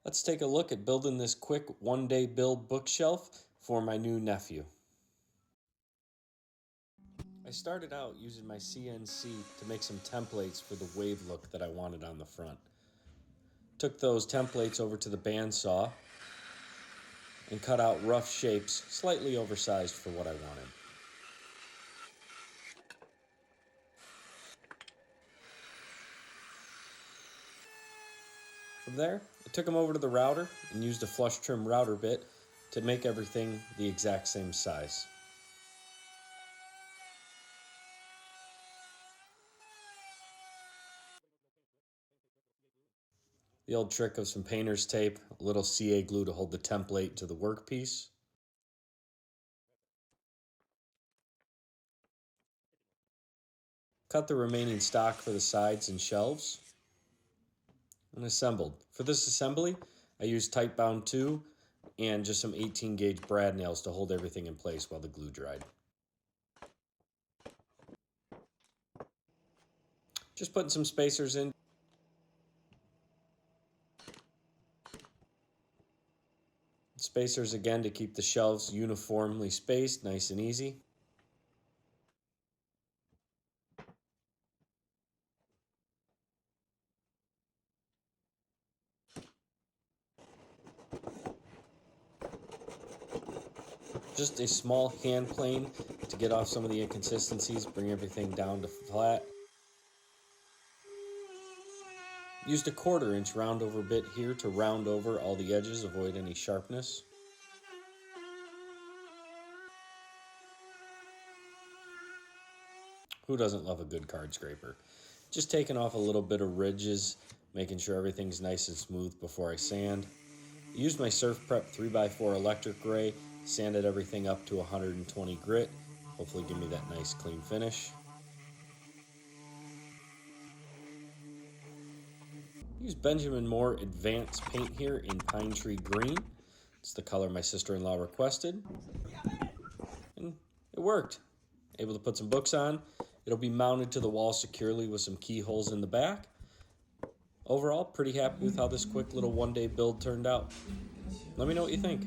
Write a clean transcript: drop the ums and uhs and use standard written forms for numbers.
Let's take a look at building this quick one-day build bookshelf for my new nephew. I started out using my CNC to make some templates for the wave look that I wanted on the front. Took those templates over to the bandsaw and cut out rough shapes, slightly oversized for what I wanted. From there, I took them over to the router and used a flush trim router bit to make everything the exact same size. The old trick of some painter's tape, a little CA glue to hold the template to the workpiece. Cut the remaining stock for the sides and shelves. And assembled. For this assembly, I used tight bound 2 and just some 18 gauge brad nails to hold everything in place while the glue dried. Just putting some spacers in. Spacers again to keep the shelves uniformly spaced, nice and easy. Just a small hand plane to get off some of the inconsistencies, bring everything down to flat. Used a 1/4 inch round over bit here to round over all the edges, avoid any sharpness. Who doesn't love a good card scraper? Just taking off a little bit of ridges, making sure everything's nice and smooth before I sand. Used my Surf Prep 3x4 electric ray, sanded everything up to 120 grit. Hopefully give me that nice clean finish. Use Benjamin Moore Advanced Paint here in Pine Tree Green. It's the color my sister-in-law requested. And it worked. Able to put some books on. It'll be mounted to the wall securely with some keyholes in the back. Overall, pretty happy with how this quick little one-day build turned out. Let me know what you think.